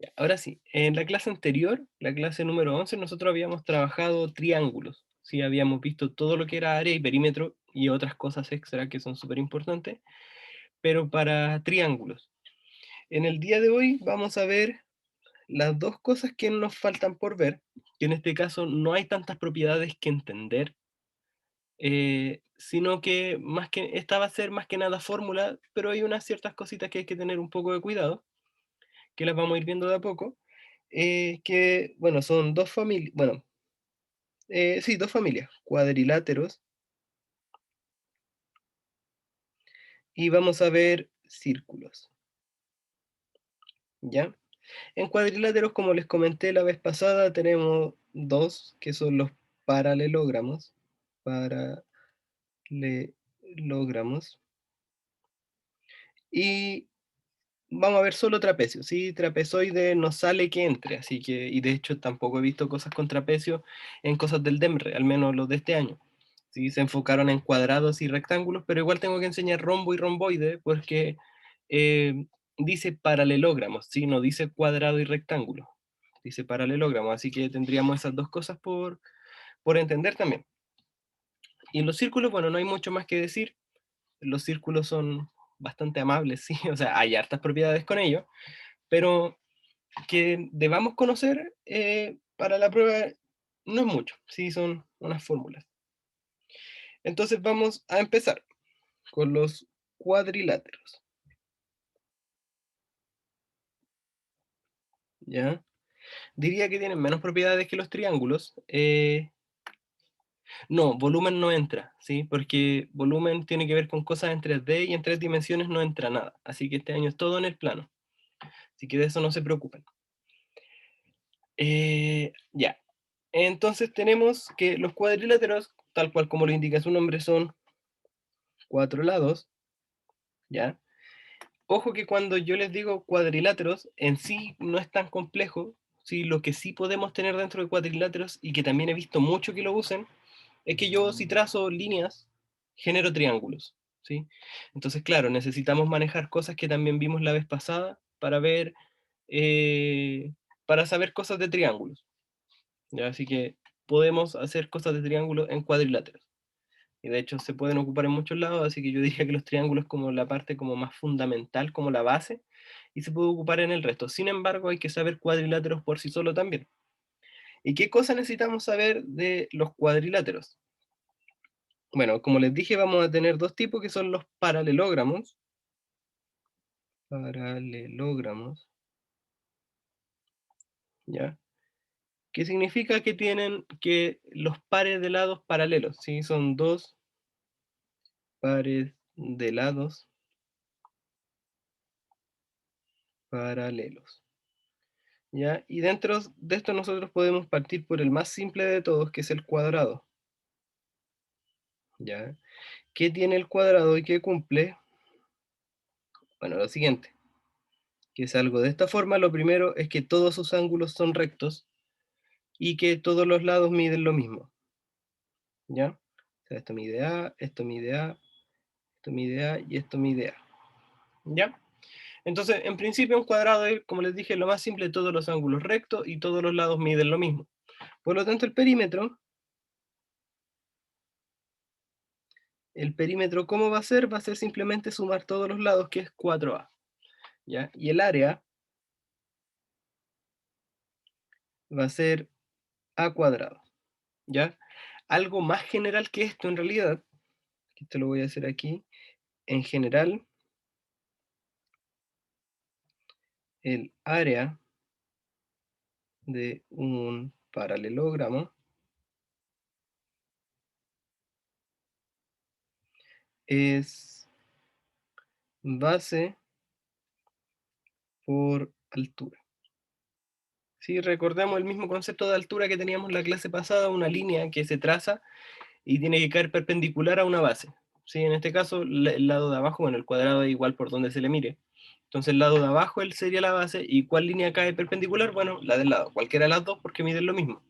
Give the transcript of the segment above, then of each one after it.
Ya, ahora sí, en la clase anterior, la clase número 11, nosotros habíamos trabajado triángulos. Sí, habíamos visto todo lo que era área y perímetro y otras cosas extra que son súper importantes, pero para triángulos. En el día de hoy vamos a ver las dos cosas que nos faltan por ver, que en este caso no hay tantas propiedades que entender, sino que más que esta va a ser más que nada fórmula, pero hay unas ciertas cositas que hay que tener un poco de cuidado, que las vamos a ir viendo de a poco, que, bueno, son dos familias, bueno, sí, dos familias, cuadriláteros, y vamos a ver círculos, ¿ya? En cuadriláteros, como les comenté la vez pasada, tenemos dos, que son los paralelogramos, paralelogramos, y vamos a ver solo trapecio, ¿sí? Trapezoide no sale que entre, así que, y de hecho tampoco he visto cosas con trapecio en cosas del DEMRE, al menos los de este año. Sí, se enfocaron en cuadrados y rectángulos, pero igual tengo que enseñar rombo y romboide porque eh, dice paralelogramos, ¿sí? No dice cuadrado y rectángulo, dice paralelogramo, así que tendríamos esas dos cosas por entender también. Y en los círculos, bueno, no hay mucho más que decir, los círculos son bastante amables, ¿sí? O sea, hay hartas propiedades con ellos, pero que debamos conocer para la prueba no es mucho, sí, son unas fórmulas. Entonces vamos a empezar con los cuadriláteros, ¿ya? Diría que tienen menos propiedades que los triángulos. No, volumen no entra, ¿sí? Porque volumen tiene que ver con cosas en 3D y en tres dimensiones no entra nada. Así que este año es todo en el plano. Así que de eso no se preocupen. Ya. Entonces tenemos que los cuadriláteros, tal cual como lo indica su nombre, son cuatro lados, ¿ya? Ojo que cuando yo les digo cuadriláteros, en sí no es tan complejo, ¿sí? Lo que sí podemos tener dentro de cuadriláteros, y que también he visto mucho que lo usen, es que yo si trazo líneas, genero triángulos, ¿sí? Entonces, claro, necesitamos manejar cosas que también vimos la vez pasada para ver, eh, para saber cosas de triángulos, ¿ya? Así que podemos hacer cosas de triángulos en cuadriláteros. Y de hecho se pueden ocupar en muchos lados, así que yo diría que los triángulos como la parte como más fundamental, como la base, y se puede ocupar en el resto. Sin embargo, hay que saber cuadriláteros por sí solo también. ¿Y qué cosa necesitamos saber de los cuadriláteros? Bueno, como les dije, vamos a tener dos tipos que son los paralelogramos. Paralelogramos, ¿ya? Que significa que tienen que los pares de lados paralelos, ¿sí? Son dos pares de lados paralelos. ¿Ya? Y dentro de esto nosotros podemos partir por el más simple de todos, que es el cuadrado, ¿ya? ¿Qué tiene el cuadrado y qué cumple? Bueno, lo siguiente, que es algo de esta forma. Lo primero es que todos sus ángulos son rectos y que todos los lados miden lo mismo, ¿ya? O sea, esto mide A, esto mide A, esto mide A y esto mide A, ¿ya? Entonces, en principio un cuadrado es, como les dije, lo más simple, todos los ángulos rectos y todos los lados miden lo mismo. Por lo tanto, el perímetro, ¿cómo va a ser? Va a ser simplemente sumar todos los lados, que es 4A, ¿ya? Y el área va a ser A cuadrado, ¿ya? Algo más general que esto en realidad, que esto lo voy a hacer aquí, en general, el área de un paralelogramo es base por altura. Si recordamos el mismo concepto de altura que teníamos en la clase pasada, una línea que se traza y tiene que caer perpendicular a una base. ¿Sí? En este caso, el lado de abajo, bueno, el cuadrado es igual por donde se le mire. Entonces el lado de abajo él sería la base, ¿y cuál línea cae perpendicular? Bueno, la del lado, cualquiera de las dos porque miden lo mismo,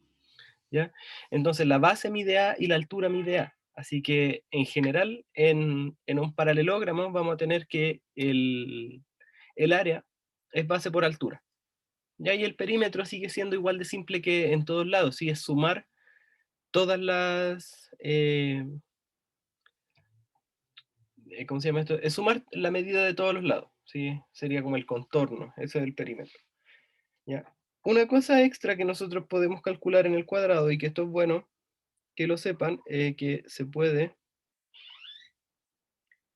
¿ya? Entonces la base mide A y la altura mide A. Así que en general, en un paralelogramo vamos a tener que el área es base por altura, Ya, y el perímetro sigue siendo igual de simple que en todos lados, sí, es sumar todas las, ¿cómo se llama esto? Es sumar la medida de todos los lados, ¿sí? Sería como el contorno, ese es el perímetro, ¿ya? Una cosa extra que nosotros podemos calcular en el cuadrado, y que esto es bueno que lo sepan, que se puede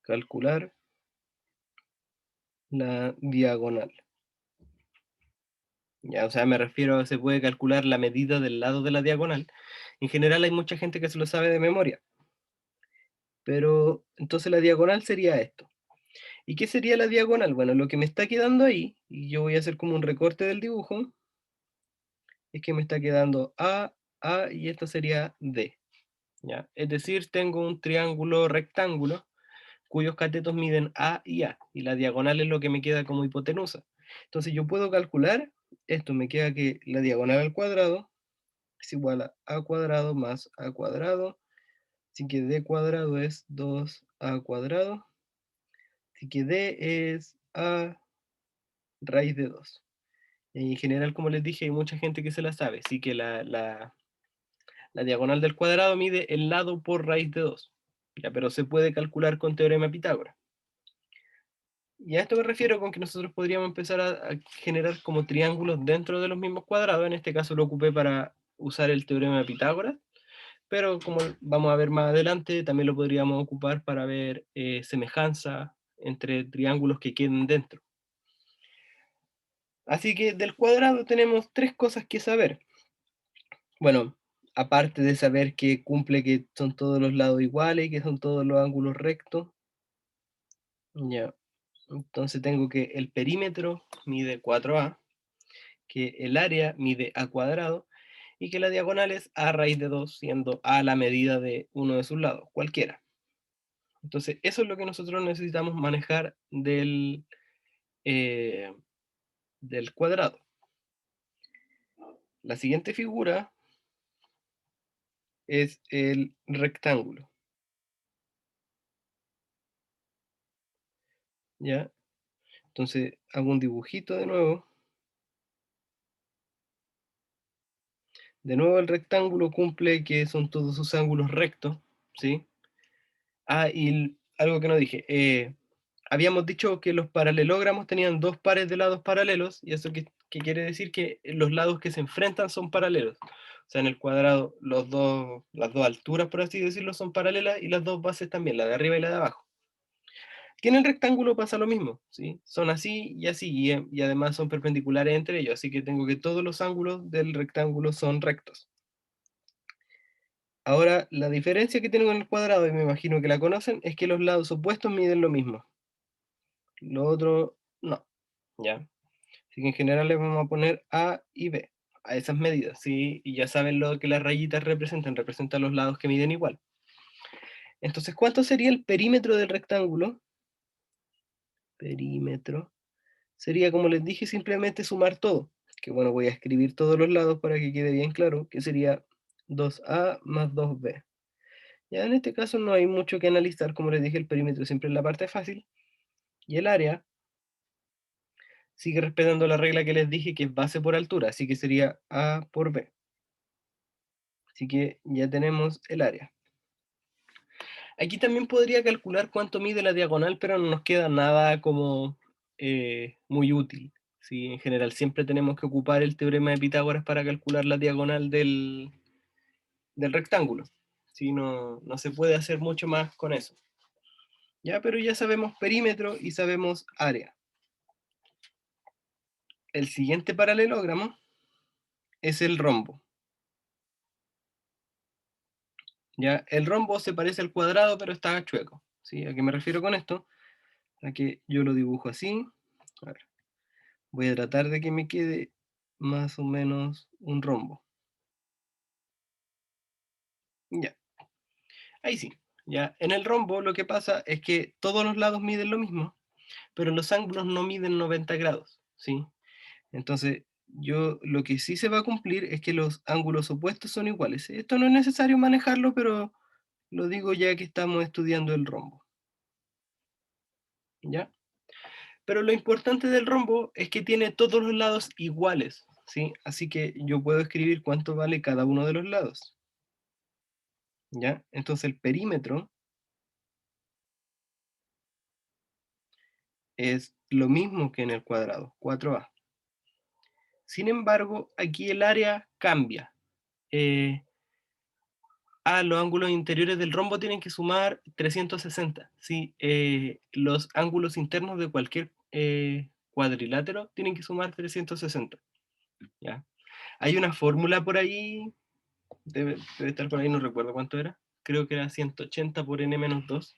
calcular la diagonal. Ya, o sea, me refiero a se puede calcular la medida del lado de la diagonal. En general hay mucha gente que se lo sabe de memoria, pero entonces la diagonal sería esto. ¿Y qué sería la diagonal? Bueno, lo que me está quedando ahí, y yo voy a hacer como un recorte del dibujo, es que me está quedando A, y esta sería D, ¿ya? Es decir, tengo un triángulo rectángulo cuyos catetos miden A, y la diagonal es lo que me queda como hipotenusa. Entonces yo puedo calcular, esto me queda que la diagonal al cuadrado es igual a cuadrado más a cuadrado, así que d cuadrado es 2a cuadrado, así que d es a raíz de 2. En general, como les dije, hay mucha gente que se la sabe, así que la diagonal del cuadrado mide el lado por raíz de 2, ya, pero se puede calcular con teorema de Pitágoras. Y a esto me refiero con que nosotros podríamos empezar a generar como triángulos dentro de los mismos cuadrados. En este caso lo ocupé para usar el teorema de Pitágoras, pero como vamos a ver más adelante, también lo podríamos ocupar para ver semejanza entre triángulos que queden dentro. Así que del cuadrado tenemos tres cosas que saber. Bueno, aparte de saber que cumple que son todos los lados iguales y que son todos los ángulos rectos, ya. Entonces tengo que el perímetro mide 4a, que el área mide a cuadrado y que la diagonal es a raíz de 2, siendo a la medida de uno de sus lados, cualquiera. Entonces, eso es lo que nosotros necesitamos manejar eh, del cuadrado. La siguiente figura es el rectángulo, ¿ya? Entonces, hago un dibujito de nuevo. De nuevo el rectángulo cumple que son todos sus ángulos rectos, ¿sí? Ah, y algo que no dije, habíamos dicho que los paralelogramos tenían dos pares de lados paralelos, y eso que quiere decir que los lados que se enfrentan son paralelos. O sea, en el cuadrado las dos alturas, por así decirlo, son paralelas, y las dos bases también, la de arriba y la de abajo. Que en el rectángulo pasa lo mismo, ¿sí? Son así y así, y además son perpendiculares entre ellos, así que tengo que todos los ángulos del rectángulo son rectos. Ahora, la diferencia que tengo con el cuadrado, y me imagino que la conocen, es que los lados opuestos miden lo mismo. Lo otro, no, ¿ya? Así que en general les vamos a poner A y B, a esas medidas, ¿sí? Y ya saben lo que las rayitas representan los lados que miden igual. Entonces, ¿cuánto sería el perímetro del rectángulo? Perímetro. Sería, como les dije, simplemente sumar todo. Que bueno, voy a escribir todos los lados para que quede bien claro, que sería 2A más 2B. Ya en este caso no hay mucho que analizar, como les dije, el perímetro siempre es la parte fácil. Y el área sigue respetando la regla que les dije, que es base por altura, así que sería A por B. Así que ya tenemos el área. Aquí también podría calcular cuánto mide la diagonal, pero no nos queda nada como muy útil. ¿Sí? En general siempre tenemos que ocupar el teorema de Pitágoras para calcular la diagonal del rectángulo. ¿Sí? No se puede hacer mucho más con eso. ¿Ya? Pero ya sabemos perímetro y sabemos área. El siguiente paralelogramo es el rombo. ¿Ya? El rombo se parece al cuadrado, pero está chueco. ¿Sí? ¿A qué me refiero con esto? A que yo lo dibujo así. A ver, voy a tratar de que me quede más o menos un rombo. Ya, ahí sí. Ya, en el rombo lo que pasa es que todos los lados miden lo mismo, pero los ángulos no miden 90 grados, ¿sí? Entonces, yo lo que sí se va a cumplir es que los ángulos opuestos son iguales. Esto no es necesario manejarlo, pero lo digo ya que estamos estudiando el rombo, ¿ya? Pero lo importante del rombo es que tiene todos los lados iguales, ¿sí? Así que yo puedo escribir cuánto vale cada uno de los lados, ¿ya? Entonces el perímetro es lo mismo que en el cuadrado, 4a. Sin embargo, aquí el área cambia. Eh, los ángulos interiores del rombo tienen que sumar 360. ¿Sí? Los ángulos internos de cualquier cuadrilátero tienen que sumar 360. ¿Ya? Hay una fórmula por ahí, debe estar por ahí, no recuerdo cuánto era. Creo que era 180 por n-2.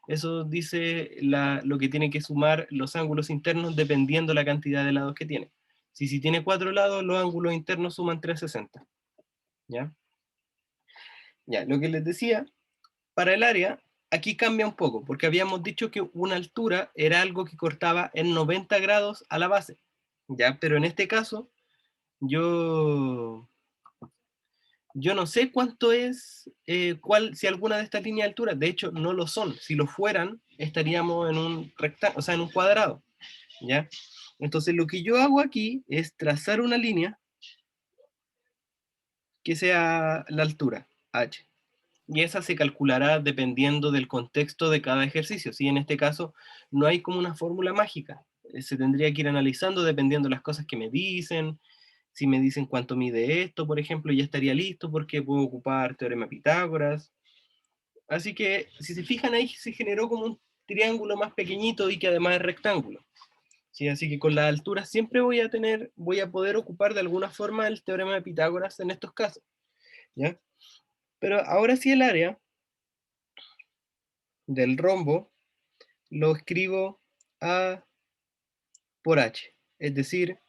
Eso dice lo que tiene que sumar los ángulos internos dependiendo la cantidad de lados que tiene. Si tiene 4 lados, los ángulos internos suman 360. ¿Ya? Ya, lo que les decía, para el área, aquí cambia un poco, porque habíamos dicho que una altura era algo que cortaba en 90 grados a la base, ¿ya? Pero en este caso, yo, yo no sé cuánto es, si alguna de estas líneas de altura, de hecho no lo son, si lo fueran, estaríamos en un rectángulo, o sea, en un cuadrado, ¿ya? Entonces lo que yo hago aquí es trazar una línea que sea la altura, h. Y esa se calculará dependiendo del contexto de cada ejercicio. ¿Sí? En este caso no hay como una fórmula mágica. Se tendría que ir analizando dependiendo de las cosas que me dicen. Si me dicen cuánto mide esto, por ejemplo, ya estaría listo porque puedo ocupar teorema de Pitágoras. Así que, si se fijan ahí, se generó como un triángulo más pequeñito y que además es rectángulo. ¿Sí? Así que con la altura siempre voy a poder ocupar de alguna forma el teorema de Pitágoras en estos casos. ¿Ya? Pero ahora sí el área del rombo lo escribo A por H, es decir,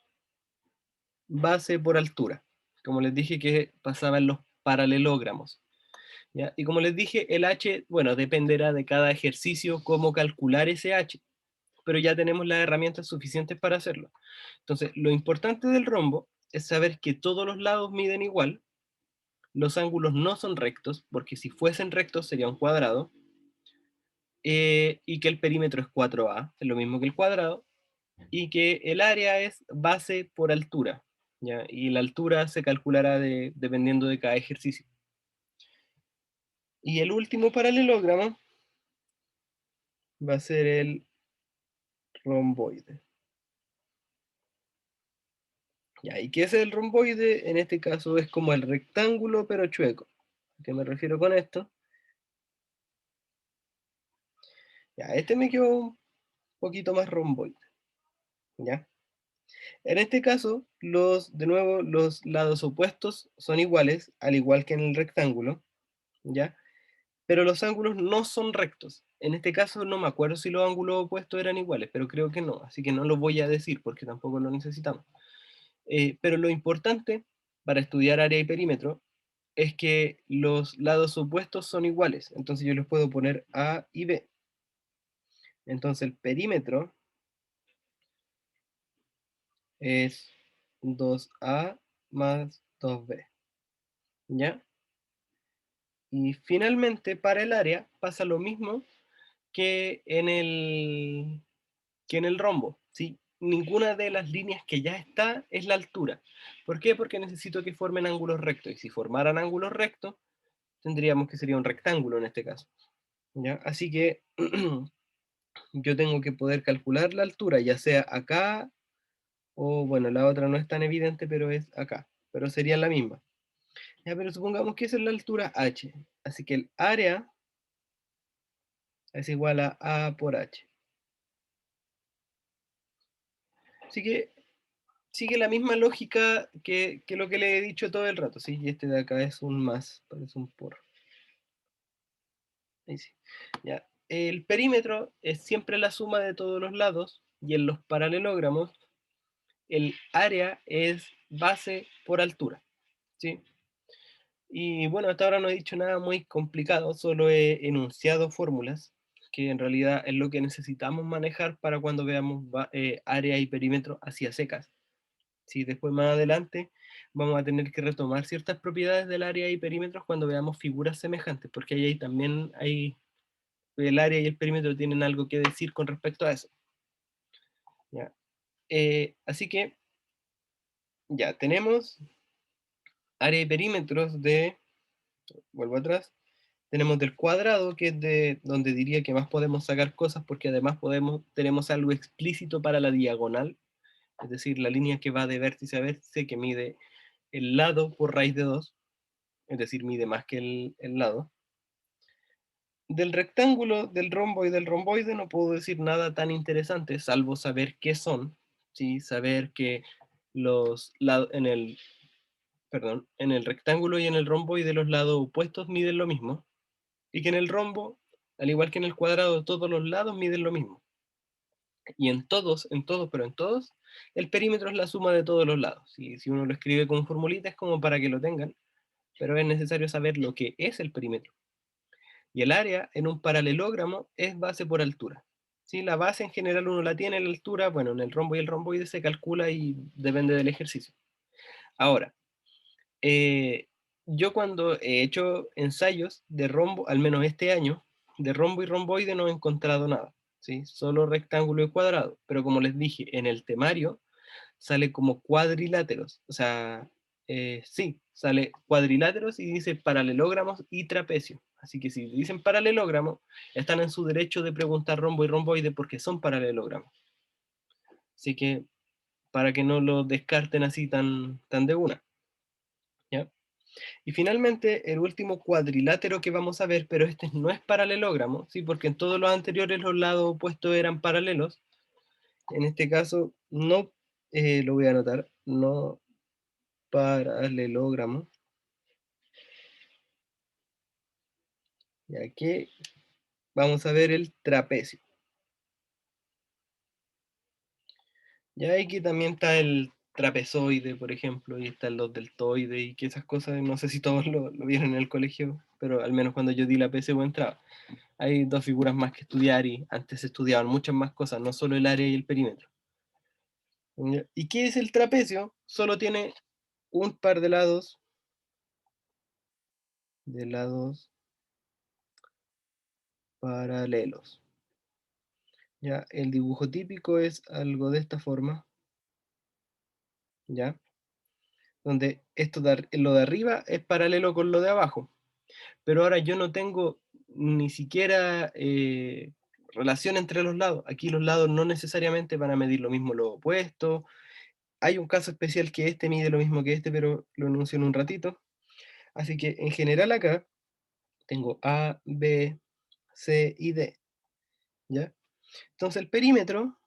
base por altura. Como les dije que pasaba en los paralelogramos. ¿Ya? Y como les dije, el H, bueno, dependerá de cada ejercicio cómo calcular ese H, pero ya tenemos las herramientas suficientes para hacerlo. Entonces, lo importante del rombo es saber que todos los lados miden igual, los ángulos no son rectos, porque si fuesen rectos sería un cuadrado, y que el perímetro es 4a, es lo mismo que el cuadrado, y que el área es base por altura, ¿ya? Y la altura se calculará dependiendo de cada ejercicio. Y el último paralelogramo va a ser el romboide. ¿Ya? ¿Y qué es el romboide? En este caso es como el rectángulo pero chueco. ¿A qué me refiero con esto? Ya, este me quedó un poquito más romboide, ¿ya? En este caso, de nuevo, los lados opuestos son iguales, al igual que en el rectángulo, ¿ya? Pero los ángulos no son rectos. En este caso no me acuerdo si los ángulos opuestos eran iguales, pero creo que no, así que no lo voy a decir porque tampoco lo necesitamos. Pero lo importante para estudiar área y perímetro es que los lados opuestos son iguales, entonces yo les puedo poner A y B. Entonces el perímetro es 2A más 2B, ¿ya? Y finalmente para el área pasa lo mismo que en el rombo, ¿sí? Ninguna de las líneas que ya está es la altura. ¿Por qué? Porque necesito que formen ángulos rectos. Y si formaran ángulos rectos, tendríamos que sería un rectángulo en este caso. ¿Ya? Así que yo tengo que poder calcular la altura, ya sea acá o, bueno, la otra no es tan evidente, pero es acá. Pero sería la misma. Ya, pero supongamos que esa es la altura h. Así que el área es igual a A por h. Así que sigue la misma lógica que lo que le he dicho todo el rato, ¿sí? Y este de acá es un más, parece un por. Ahí sí. Ya. El perímetro es siempre la suma de todos los lados, y en los paralelogramos, el área es base por altura, ¿sí? Y bueno, hasta ahora no he dicho nada muy complicado, solo he enunciado fórmulas, que en realidad es lo que necesitamos manejar para cuando veamos área y perímetro hacia secas. Sí, después más adelante vamos a tener que retomar ciertas propiedades del área y perímetros cuando veamos figuras semejantes, porque ahí también hay, el área y el perímetro tienen algo que decir con respecto a eso. ¿ya? Así que ya tenemos área y perímetros de, vuelvo atrás, tenemos del cuadrado, que es de donde diría que más podemos sacar cosas, porque además tenemos algo explícito para la diagonal, es decir, la línea que va de vértice a vértice, que mide el lado por raíz de 2, es decir, mide más que el lado. Del rectángulo, del rombo y del romboide no puedo decir nada tan interesante, salvo saber qué son, ¿sí? Saber que los lados en el rectángulo y en el romboide los lados opuestos miden lo mismo, y que en el rombo, al igual que en el cuadrado, todos los lados miden lo mismo. Y pero en todos, el perímetro es la suma de todos los lados. Y si uno lo escribe con formulita es como para que lo tengan, pero es necesario saber lo que es el perímetro. Y el área en un paralelogramo es base por altura. ¿Sí? La base en general uno la tiene en la altura, bueno, en el rombo y el romboide se calcula y depende del ejercicio. Ahora, eh, yo cuando he hecho ensayos de rombo, al menos este año, de rombo y romboide no he encontrado nada, ¿sí? Solo rectángulo y cuadrado, pero como les dije, en el temario sale como cuadriláteros, o sea, sí, sale cuadriláteros y dice paralelogramos y trapecio. Así que si dicen paralelogramo, están en su derecho de preguntar rombo y romboide porque son paralelogramos. Así que para que no lo descarten así tan de una, ¿ya? Y finalmente, el último cuadrilátero que vamos a ver, pero este no es paralelogramo, ¿sí? Porque en todos los anteriores los lados opuestos eran paralelos. En este caso, no, lo voy a anotar, no paralelogramo. Y aquí vamos a ver el trapecio. Ya aquí también está el trapezoide, por ejemplo, y están los deltoides y que esas cosas, no sé si todos lo vieron en el colegio, pero al menos cuando yo di la PSU entraba. Hay dos figuras más que estudiar y antes se estudiaban muchas más cosas, no solo el área y el perímetro. ¿Ya? ¿Y qué es el trapecio? Solo tiene un par de lados paralelos. ¿Ya? El dibujo típico es algo de esta forma, ¿ya? Donde lo de arriba es paralelo con lo de abajo, pero ahora yo no tengo ni siquiera relación entre los lados. Aquí los lados no necesariamente van a medir lo mismo lo opuesto. Hay un caso especial que este mide lo mismo que este, pero lo anuncio en un ratito. Así que en general acá tengo A, B, C y D, ¿ya? Entonces el perímetro,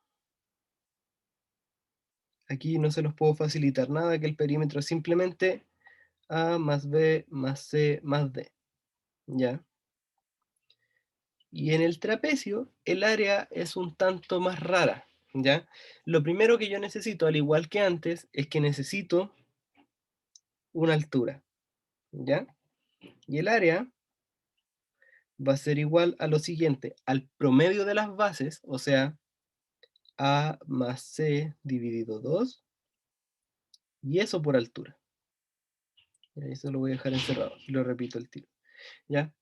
aquí no se los puedo facilitar nada, que el perímetro es simplemente A más B más C más D, ¿ya? Y en el trapecio, el área es un tanto más rara, ¿ya? Lo primero que yo necesito, al igual que antes, es que necesito una altura, ¿ya? Y el área va a ser igual a lo siguiente, al promedio de las bases, o sea, A más C dividido 2 y eso por altura. Y eso lo voy a dejar encerrado y lo repito el tiro, ¿ya?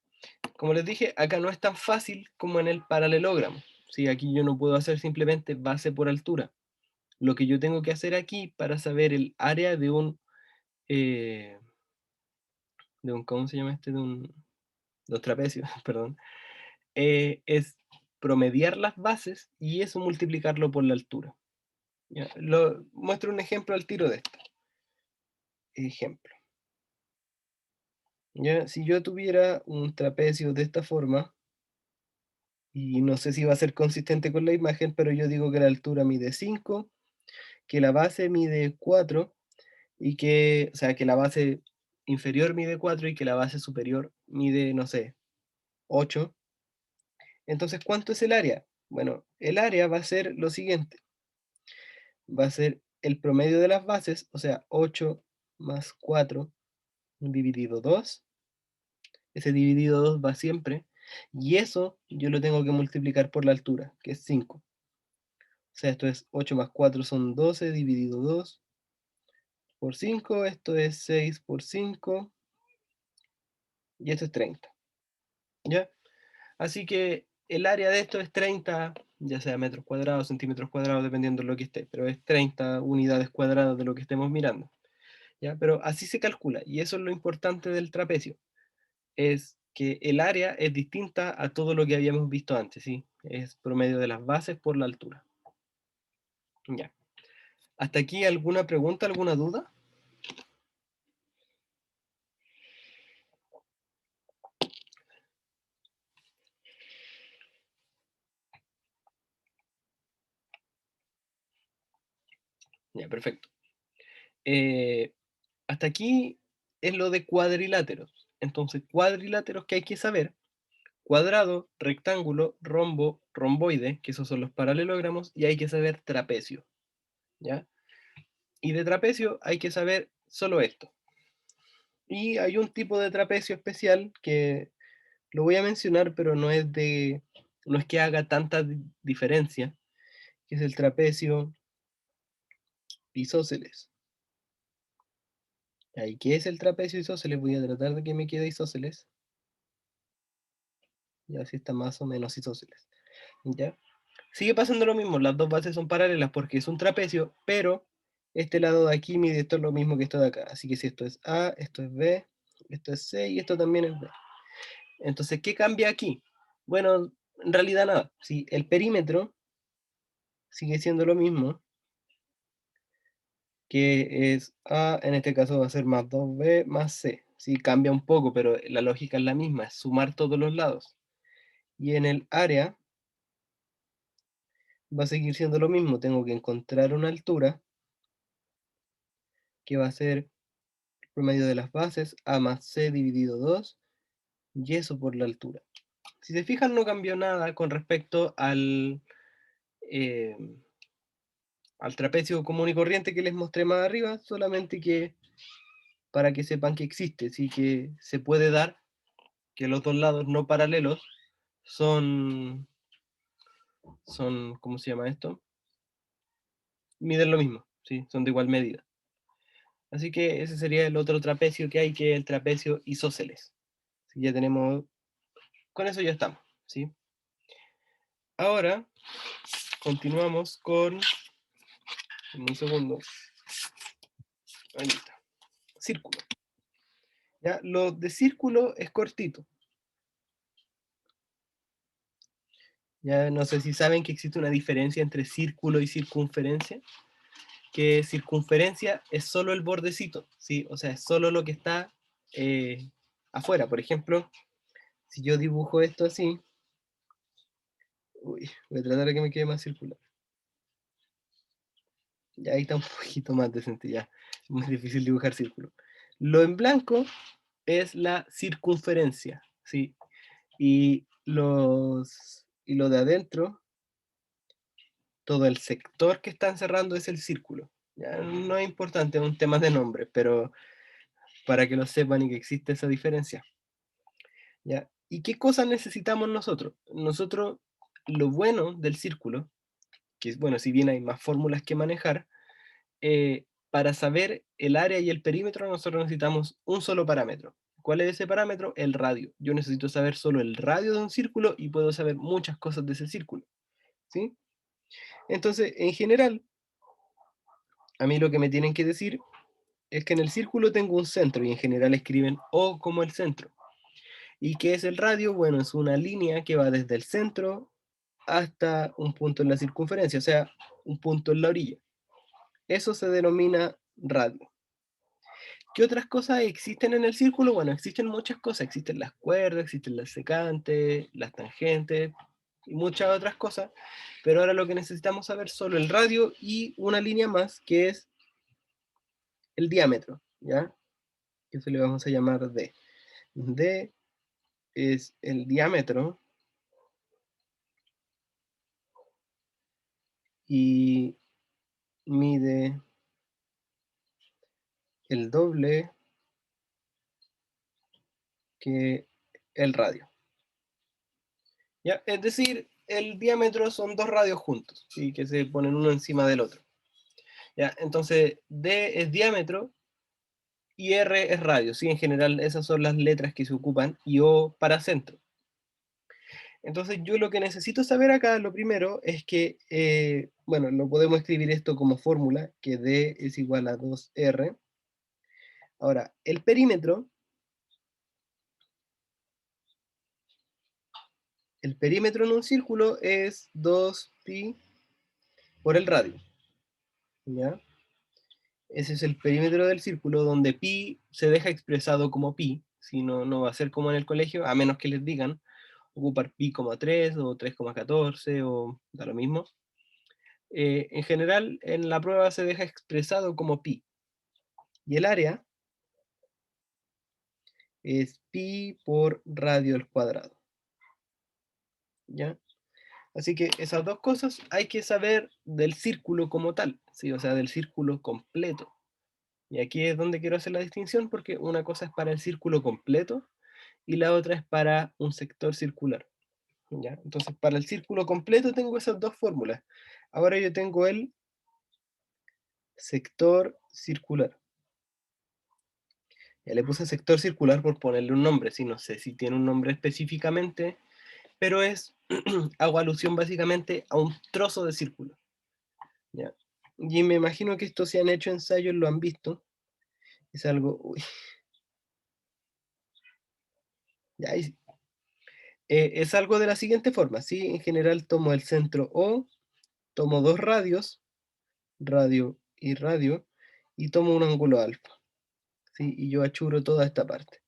Como les dije, acá no es tan fácil como en el paralelogramo, ¿sí? Aquí yo no puedo hacer simplemente base por altura. Lo que yo tengo que hacer aquí para saber el área eh, ¿cómo se llama este? De un trapecio, perdón, es promediar las bases y eso multiplicarlo por la altura. ¿Ya? Muestro un ejemplo al tiro de esto. Ejemplo. ¿Ya? Si yo tuviera un trapecio de esta forma, y no sé si va a ser consistente con la imagen, pero yo digo que la altura mide 5, que la base mide 4 y o sea, que la base inferior mide 4 y que la base superior mide, no sé, 8. Entonces, ¿cuánto es el área? Bueno, el área va a ser lo siguiente, va a ser el promedio de las bases, o sea, 8 más 4 dividido 2. Ese dividido 2 va siempre, y eso yo lo tengo que multiplicar por la altura, que es 5. O sea, esto es 8 más 4 son 12 dividido 2 por 5, esto es 6 por 5, y esto es 30, ¿ya? Así que el área de esto es 30, ya sea metros cuadrados, centímetros cuadrados, dependiendo de lo que esté, pero es 30 unidades cuadradas de lo que estemos mirando, ¿ya? Pero así se calcula, y eso es lo importante del trapecio, es que el área es distinta a todo lo que habíamos visto antes, ¿sí? Es promedio de las bases por la altura. Ya. ¿Hasta aquí alguna pregunta, alguna duda? Ya, perfecto. Hasta aquí es lo de cuadriláteros. Entonces, cuadriláteros que hay que saber: cuadrado, rectángulo, rombo, romboide, que esos son los paralelogramos, y hay que saber trapecio, ¿ya? Y de trapecio hay que saber solo esto. Y hay un tipo de trapecio especial que lo voy a mencionar, pero no es que haga tanta diferencia, que es el trapecio isósceles. ¿Y qué es el trapecio isósceles? Voy a tratar de que me quede isósceles. Y así está más o menos isósceles. ¿Ya? Sigue pasando lo mismo, las dos bases son paralelas porque es un trapecio, pero este lado de aquí mide esto es lo mismo que esto de acá. Así que si esto es A, esto es B, esto es C y esto también es B. Entonces, ¿qué cambia aquí? Bueno, en realidad nada. Si el perímetro sigue siendo lo mismo, que es A, en este caso va a ser más 2B más C. Sí, cambia un poco, pero la lógica es la misma, es sumar todos los lados. Y en el área va a seguir siendo lo mismo, tengo que encontrar una altura que va a ser promedio de las bases, A más C dividido 2, y eso por la altura. Si se fijan, no cambió nada con respecto eh, al trapecio común y corriente que les mostré más arriba, solamente que para que sepan que existe, sí que se puede dar que los dos lados no paralelos son, ¿cómo se llama esto? Miden lo mismo, ¿sí? Son de igual medida. Así que ese sería el otro trapecio que hay, que es el trapecio isósceles. Así que ya tenemos, con eso ya estamos, ¿sí? Ahora continuamos con, en un segundo, ahí está, círculo. ¿Ya? Lo de círculo es cortito. Ya no sé si saben que existe una diferencia entre círculo y circunferencia, que circunferencia es solo el bordecito, ¿sí? O sea, es solo lo que está afuera. Por ejemplo, si yo dibujo esto así, uy, voy a tratar de que me quede más circular. Ya ahí está un poquito más decente, ya. Es muy difícil dibujar círculo. Lo en blanco es la circunferencia, ¿sí? Y lo de adentro, todo el sector que están cerrando es el círculo. Ya no es importante, es un tema de nombre, pero para que lo sepan y que existe esa diferencia. ¿Ya? ¿Y qué cosas necesitamos nosotros? Nosotros, lo bueno del círculo, que es bueno, si bien hay más fórmulas que manejar, para saber el área y el perímetro nosotros necesitamos un solo parámetro. ¿Cuál es ese parámetro? El radio. Yo necesito saber solo el radio de un círculo y puedo saber muchas cosas de ese círculo, ¿sí? Entonces, en general, a mí lo que me tienen que decir es que en el círculo tengo un centro y en general escriben O como el centro. ¿Y qué es el radio? Bueno, es una línea que va desde el centro hasta un punto en la circunferencia, o sea, un punto en la orilla. Eso se denomina radio. ¿Qué otras cosas existen en el círculo? Bueno, existen muchas cosas. Existen las cuerdas, existen las secantes, las tangentes y muchas otras cosas. Pero ahora lo que necesitamos saber es solo el radio y una línea más, que es el diámetro, ¿ya? Que eso le vamos a llamar D. D es el diámetro y mide el doble que el radio. ¿Ya? Es decir, el diámetro son dos radios juntos, ¿sí? Que se ponen uno encima del otro. ¿Ya? Entonces, D es diámetro y R es radio, ¿sí? En general esas son las letras que se ocupan, y O para centro. Entonces yo lo que necesito saber acá, lo primero, es que, bueno, no podemos escribir esto como fórmula, que D es igual a 2R. Ahora, el perímetro en un círculo es 2pi por el radio, ¿ya? Ese es el perímetro del círculo, donde pi se deja expresado como pi, si no, no va a ser como en el colegio, a menos que les digan ocupar pi,3 o 3,14 o da lo mismo. En general, en la prueba se deja expresado como pi. Y el área es pi por radio al cuadrado, ¿ya? Así que esas dos cosas hay que saber del círculo como tal, ¿sí? O sea, del círculo completo. Y aquí es donde quiero hacer la distinción, porque una cosa es para el círculo completo y la otra es para un sector circular, ¿ya? Entonces, para el círculo completo tengo esas dos fórmulas. Ahora yo tengo el sector circular. Ya le puse sector circular por ponerle un nombre, si no sé si tiene un nombre específicamente, pero es, hago alusión básicamente a un trozo de círculo, ¿ya? Y me imagino que esto se han hecho ensayos, lo han visto, es algo, uy, ya, es algo de la siguiente forma, ¿sí? En general tomo el centro O, tomo dos radios, radio y radio, y tomo un ángulo alfa, ¿sí? Y yo achuro toda esta parte.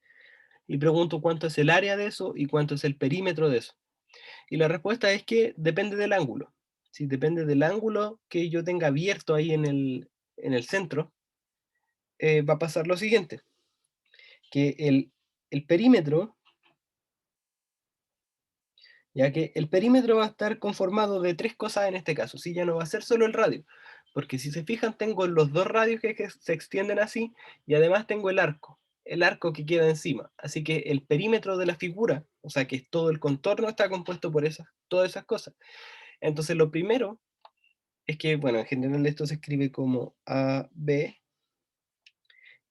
Y pregunto cuánto es el área de eso y cuánto es el perímetro de eso. Y la respuesta es que depende del ángulo. Si depende del ángulo que yo tenga abierto ahí en el centro, va a pasar lo siguiente, que el perímetro, ya que el perímetro va a estar conformado de tres cosas en este caso, ¿sí? Ya no va a ser solo el radio, porque si se fijan tengo los dos radios que se extienden así, y además tengo el arco que queda encima, así que el perímetro de la figura, o sea que todo el contorno está compuesto por todas esas cosas. Entonces lo primero es que, bueno, en general esto se escribe como AB.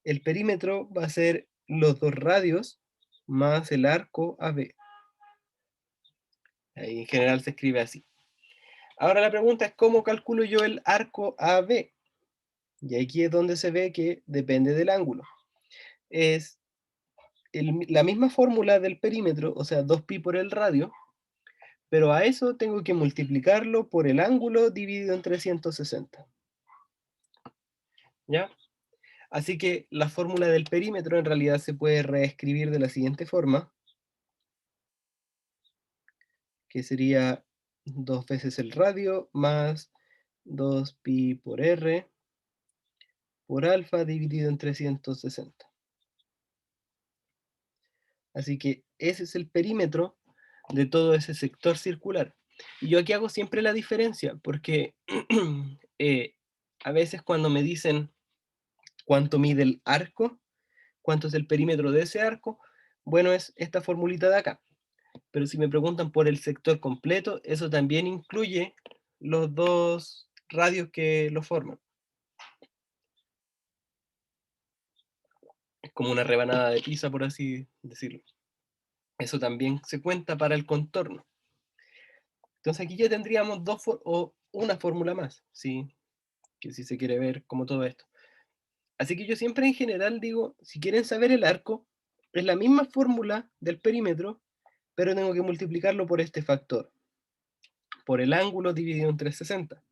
El perímetro va a ser los dos radios más el arco AB. Ahí en general se escribe así. Ahora la pregunta es cómo calculo yo el arco AB. Y aquí es donde se ve que depende del ángulo. Es la misma fórmula del perímetro, o sea, 2pi por el radio, pero a eso tengo que multiplicarlo por el ángulo dividido en 360. ¿Ya? Así que la fórmula del perímetro en realidad se puede reescribir de la siguiente forma, que sería 2 veces el radio más 2pi por r por alfa dividido en 360. Así que ese es el perímetro de todo ese sector circular. Y yo aquí hago siempre la diferencia, porque eh, a veces cuando me dicen cuánto mide el arco, cuánto es el perímetro de ese arco, bueno, es esta formulita de acá. Pero si me preguntan por el sector completo, eso también incluye los dos radios que lo forman. Es como una rebanada de pizza, por así decirlo. Eso también se cuenta para el contorno. Entonces aquí ya tendríamos o una fórmula más, ¿sí? Que si se quiere ver como todo esto. Así que yo siempre en general digo, si quieren saber el arco, es la misma fórmula del perímetro, pero tengo que multiplicarlo por este factor, por el ángulo dividido en 360.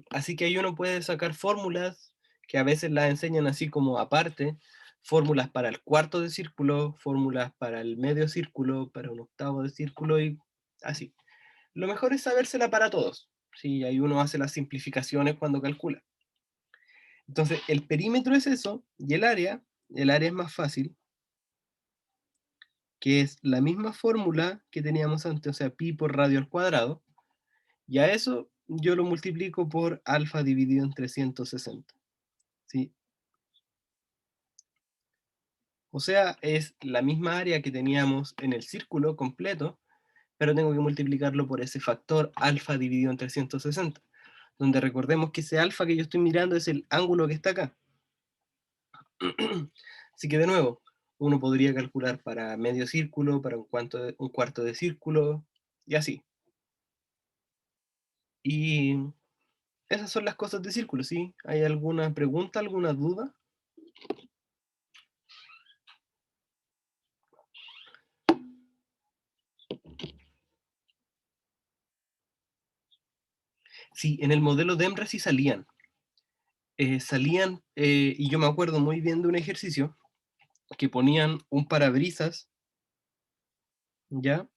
Así que ahí uno puede sacar fórmulas que a veces las enseñan así como aparte, fórmulas para el cuarto de círculo, fórmulas para el medio círculo, para un octavo de círculo y así. Lo mejor es sabérsela para todos. Sí, ahí uno hace las simplificaciones cuando calcula. Entonces, el perímetro es eso, y el área es más fácil, que es la misma fórmula que teníamos antes, o sea, pi por radio al cuadrado, y a eso yo lo multiplico por alfa dividido en 360. ¿Sí? O sea, es la misma área que teníamos en el círculo completo, pero tengo que multiplicarlo por ese factor alfa dividido en 360, donde recordemos que ese alfa que yo estoy mirando es el ángulo que está acá. Así que de nuevo, uno podría calcular para medio círculo, para un cuarto de círculo, y así. Y esas son las cosas de círculo, ¿sí? ¿Hay alguna pregunta, alguna duda? Sí, en el modelo de EMRE sí salían. Y yo me acuerdo muy bien de un ejercicio que ponían un parabrisas, ¿ya?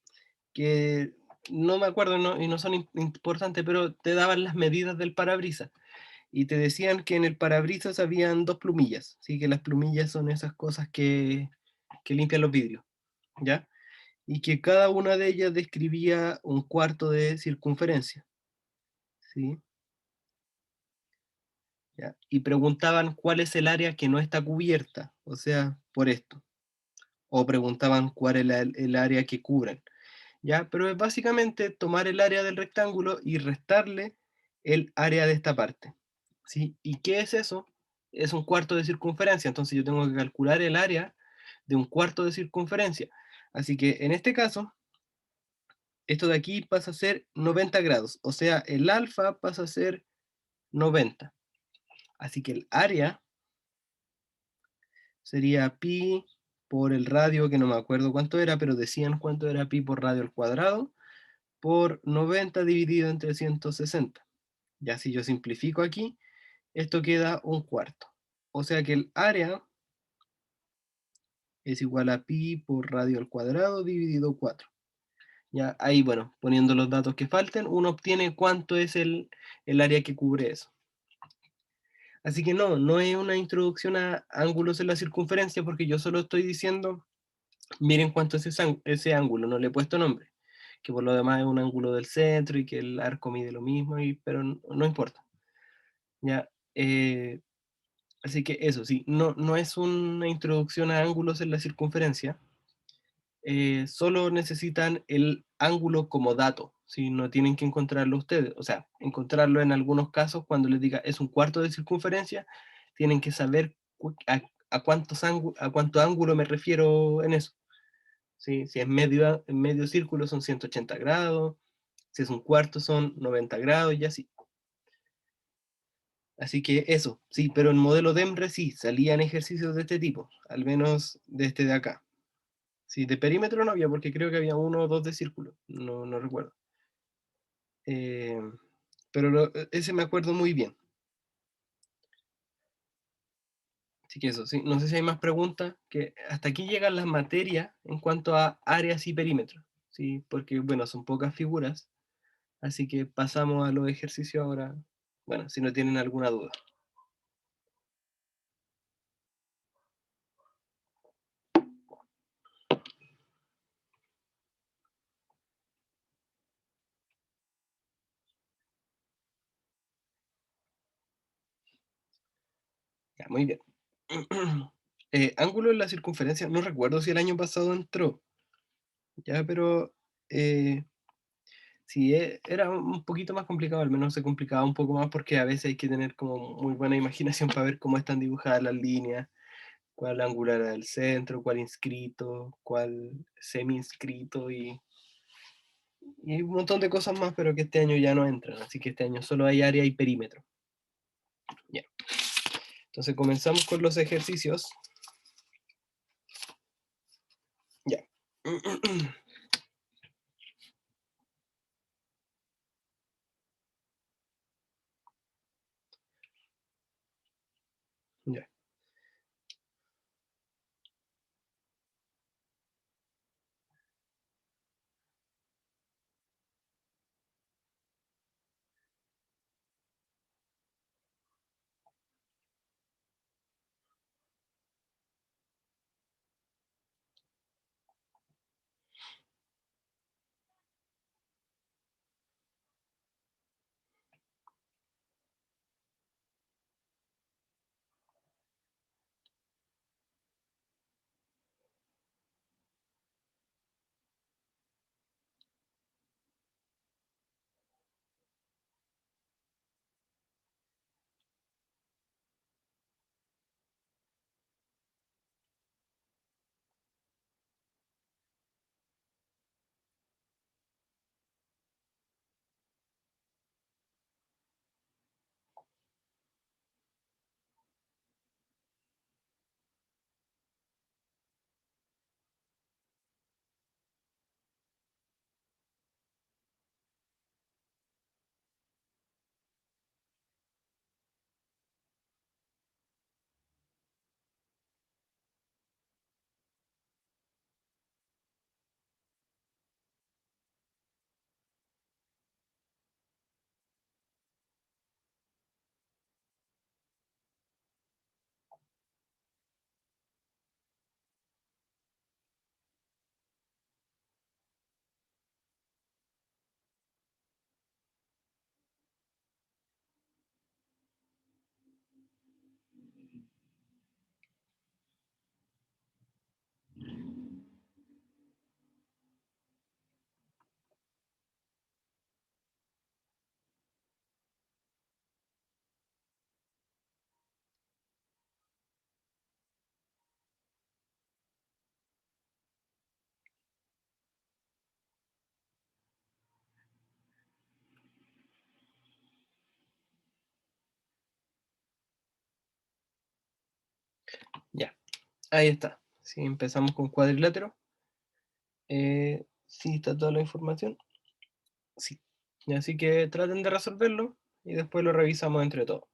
Que no me acuerdo y no son importantes, pero te daban las medidas del parabrisas y te decían que en el parabrisas habían dos plumillas, ¿sí? Que las plumillas son esas cosas que limpian los vidrios, ¿ya? Y que cada una de ellas describía un cuarto de circunferencia, ¿sí? ¿Ya? Y preguntaban cuál es el área que no está cubierta, o sea, por esto. O preguntaban cuál es el área que cubren. ¿Ya? Pero es básicamente tomar el área del rectángulo y restarle el área de esta parte, ¿sí? ¿Y qué es eso? Es un cuarto de circunferencia, entonces yo tengo que calcular el área de un cuarto de circunferencia. Así que en este caso, esto de aquí pasa a ser 90 grados, o sea, el alfa pasa a ser 90. Así que el área sería pi por el radio, que no me acuerdo cuánto era, pero decían cuánto era pi por radio al cuadrado, por 90 dividido entre 160. Ya si yo simplifico aquí, esto queda un cuarto. O sea que el área es igual a pi por radio al cuadrado dividido 4. Ya ahí, bueno, poniendo los datos que falten, uno obtiene cuánto es el área que cubre eso. Así que no es una introducción a ángulos en la circunferencia porque yo solo estoy diciendo, miren cuánto es ese ángulo, no le he puesto nombre, que por lo demás es un ángulo del centro y que el arco mide lo mismo, pero no importa. Ya, así que eso, sí, no es una introducción a ángulos en la circunferencia, solo necesitan el ángulo como dato, ¿sí? No tienen que encontrarlo ustedes, o sea, encontrarlo en algunos casos cuando les diga es un cuarto de circunferencia, tienen que saber a cuánto ángulo me refiero en eso, ¿sí? Si es medio círculo son 180 grados, si es un cuarto son 90 grados y así. Así que eso, sí, pero en modelo de EMRE sí, salían ejercicios de este tipo, al menos de este de acá. Sí, de perímetro no había, porque creo que había uno o dos de círculo, no recuerdo. Eh, pero ese me acuerdo muy bien. Así que eso, sí, no sé si hay más preguntas, que hasta aquí llegan las materias en cuanto a áreas y perímetros, ¿sí? Porque, bueno, son pocas figuras, así que pasamos a los ejercicios ahora, bueno, si no tienen alguna duda. Ya, muy bien. Ángulo en la circunferencia, no recuerdo si el año pasado entró, ya, pero sí, era un poquito más complicado, al menos se complicaba un poco más porque a veces hay que tener como muy buena imaginación para ver cómo están dibujadas las líneas, cuál angular era el centro, cuál inscrito, cuál semi inscrito y un montón de cosas más, pero que este año ya no entran, así que este año solo hay área y perímetro. Ya. Entonces comenzamos con los ejercicios. Ya. Ya. Ya, ahí está. Si empezamos con cuadrilátero, sí está toda la información. Sí. Y así que traten de resolverlo y después lo revisamos entre todos.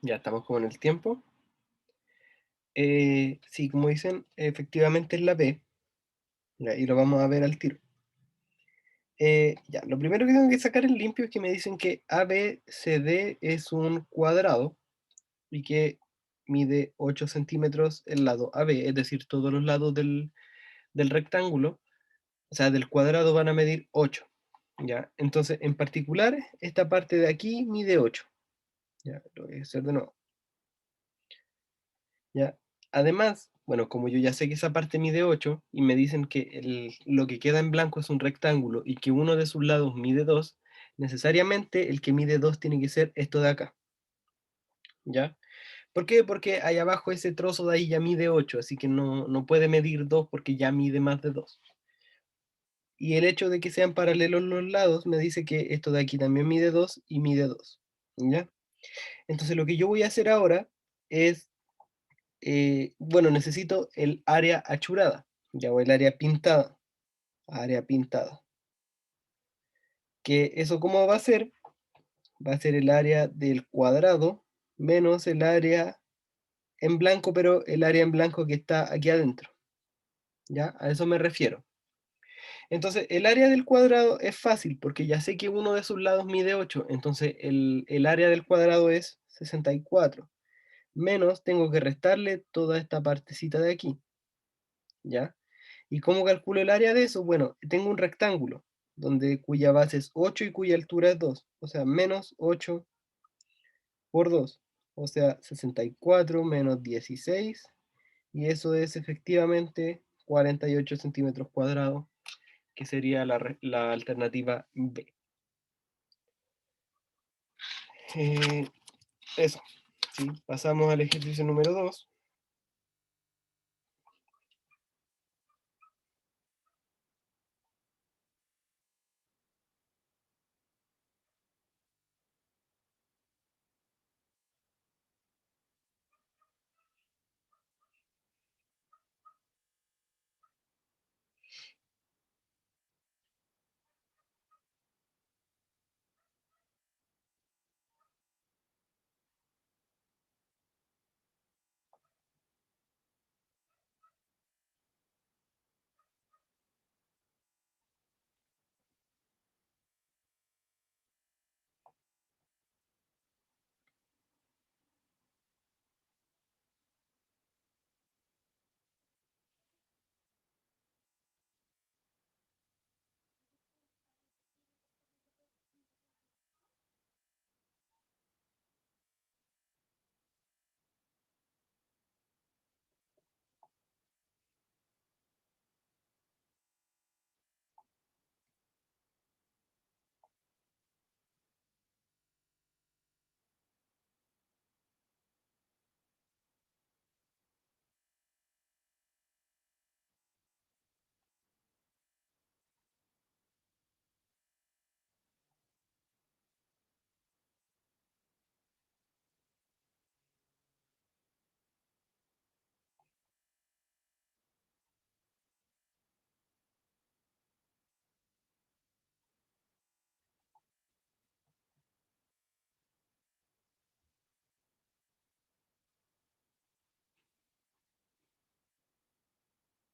Ya estamos como en el tiempo. Sí, como dicen, efectivamente es la B, ya, y lo vamos a ver al tiro. Ya, lo primero que tengo que sacar en limpio es que me dicen que ABCD es un cuadrado y que mide 8 centímetros el lado AB, es decir, todos los lados del rectángulo, o sea, del cuadrado van a medir 8. ¿Ya? Entonces, en particular, esta parte de aquí mide 8. ¿Ya? Lo voy a hacer de nuevo. ¿Ya? Además, bueno, como yo ya sé que esa parte mide 8 y me dicen que lo que queda en blanco es un rectángulo y que uno de sus lados mide 2, necesariamente el que mide 2 tiene que ser esto de acá. ¿Ya? ¿Por qué? Porque ahí abajo ese trozo de ahí ya mide 8, así que no puede medir 2 porque ya mide más de 2. Y el hecho de que sean paralelos los lados me dice que esto de aquí también mide 2 y mide 2. ¿Ya? Entonces lo que yo voy a hacer ahora es, bueno, necesito el área achurada, ya, o el área pintada, área pintada. Que eso cómo va a ser, va a ser el área del cuadrado menos el área en blanco, pero el área en blanco que está aquí adentro, ¿ya? A eso me refiero. Entonces, el área del cuadrado es fácil, porque ya sé que uno de sus lados mide 8, entonces el área del cuadrado es 64, menos tengo que restarle toda esta partecita de aquí, ¿ya? ¿Y cómo calculo el área de eso? Bueno, tengo un rectángulo, cuya base es 8 y cuya altura es 2, o sea, menos 8 por 2, o sea, 64 menos 16, y eso es efectivamente 48 centímetros cuadrados, que sería la alternativa B. Eh, Eso, ¿sí? Pasamos al ejercicio número 2.